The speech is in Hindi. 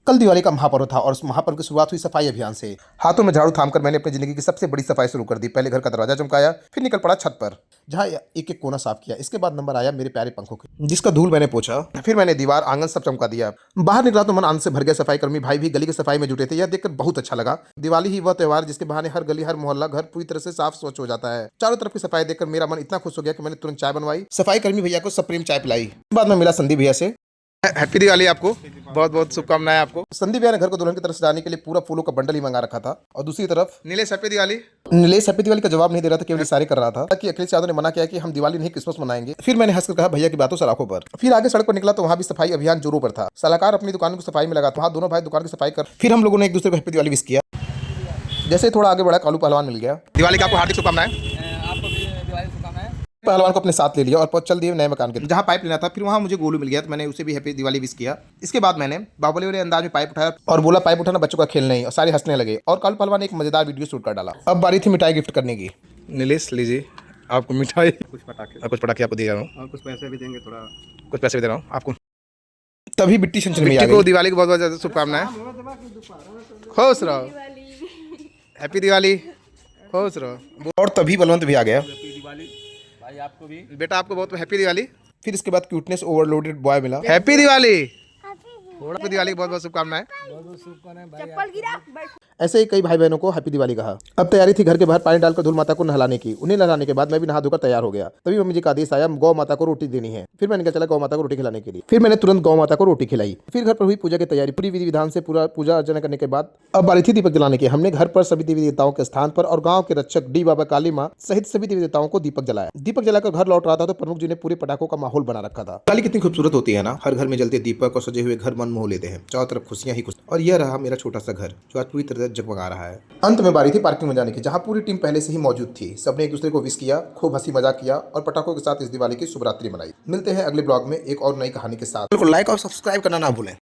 कल दिवाली का महापर्व था और उस महापर्व की शुरुआत हुई सफाई अभियान से। हाथों में झाड़ू थामकर मैंने अपनी जिंदगी की सबसे बड़ी सफाई शुरू कर दी। पहले घर का दरवाजा चमकाया, फिर निकल पड़ा छत पर, जहाँ एक एक कोना साफ किया। इसके बाद नंबर आया मेरे प्यारे पंखों के, जिसका धूल मैंने पोंछा। फिर मैंने दीवार, आंगन सब चमका दिया। बाहर निकला तो मन आनंद से भर गया। सफाई कर्मी भाई भी गली की सफाई में जुटे थे। यह देखकर बहुत अच्छा लगा। दिवाली ही वह त्योहार जिसके बहाने हर गली, हर मोहल्ला, घर पूरी तरह से साफ स्वच्छ हो जाता है। चारों तरफ की सफाई देखकर मेरा मन इतना खुश हो गया कि मैंने तुरंत चाय बनवाई। सफाई कर्मी भैया को सप्रेम चाय पिलाई। बाद में मिला संदीप भैया से। हैप्पी दिवाली आपको, बहुत बहुत शुभकामनाएं आपको। संदीप भैया ने घर को दुल्हन की तरफ सजाने के लिए पूरा फूलों का बंडल ही मंगा रखा था। और दूसरी तरफ नीलेश हैप्पी दिवाली। नीलेश हैप्पी दिवाली का जवाब नहीं दे रहा था, केवल इशारे कर रहा था कि अखिलेश यादव ने मना किया कि हम दिवाली नहीं क्रिसमस मनाएंगे। फिर मैंने हंसकर कहा भैया की बातों से आंखों पर। फिर आगे सड़क पर निकला तो वहां भी सफाई अभियान जोरों पर था। सलाहकार अपनी दुकान की सफाई में लगा था। वहां दोनों भाई दुकान की सफाई कर फिर हम लोगों ने एक दूसरे को हैप्पी दिवाली विश किया। जैसे थोड़ा आगे बढ़ा, कालू पहलवान मिल गया। दिवाली का आपको हार्दिक शुभकामनाएं। पहलवान को अपने साथ ले लिया और चल दिए नए मकान के जहाँ पाइप लेना था। फिर वहाँ मुझे गोलू मिल गया तो मैंने उसे भी हैप्पी दिवाली विश किया। इसके बाद मैंने बाहुबली वाले अंदाज में पाइप उठाया और बोला पाइप उठाना बच्चों का खेल नहीं, और सारे हंसने लगे। और कालू पहलवान ने एक मजेदार वीडियो शूट कर डाला। अब बारी थी मिठाई गिफ्ट करने की। नीलेश लीजिए आपको मिठाई, कुछ पटाखे आपको दे रहा हूँ और कुछ पैसे भी देंगे, थोड़ा कुछ पैसे भी दे रहा हूँ आपको। तभी बिट्टी छनछन में आ गई। दिवाली की बहुत बहुत ज़्यादा शुभकामनाएं। खुश रहो, हैप्पी दिवाली, खुश रहो। और तभी बलवंत भी आ गया। भाई आपको भी बेटा, आपको बहुत हैप्पी दिवाली। फिर इसके बाद क्यूटनेस ओवरलोडेड बॉय मिला। हैप्पी दिवाली, हैप्पी दिवाली, बहुत बहुत शुभकामनाएं। ऐसे ही कई भाई बहनों को हैप्पी दिवाली कहा। अब तैयारी थी घर के बाहर पानी डालकर धूल माता को नहलाने की। उन्हें नहलाने के बाद मैं भी नहा धोकर तैयार हो गया। तभी मम्मी जी का आदेश आया, गौ माता को रोटी देनी है। फिर मैंने चला गौ माता को रोटी खिलाने के लिए। फिर मैंने तुरंत गौ माता को रोटी खिलाई। फिर घर पर हुई पूजा की तैयारी। पूरी विधि विधान से पूरा पूजा अर्चना करने के बाद अब बारी थी दीपक जलाने की। हमने घर पर सभी देवी देवताओं के स्थान पर और गांव के रक्षक डी बाबा, काली माँ सहित सभी देवी देवताओं को दीपक जलाया। दीपक जलाकर घर लौट रहा था तो प्रमुख जी ने पूरे पटाखों का माहौल बना रखा था। दिवाली कितनी खूबसूरत होती है ना। हर घर में जलते दीपक और सजे हुए घर मन मोह लेते हैं। चारों तरफ खुशियां ही खुश। और यह रहा मेरा छोटा सा घर जो आज पूरी तरह से जगमगा रहा है। अंत में बारी थी पार्किंग में जाने की, जहां पूरी टीम पहले से ही मौजूद थी। सबने एक दूसरे को विश किया, खूब हंसी मजाक किया और पटाखों के साथ इस दिवाली की शुभरात्रि मनाई। मिलते हैं अगले ब्लॉग में एक और नई कहानी के साथ। बिल्कुल लाइक और सब्सक्राइब करना ना भूलें।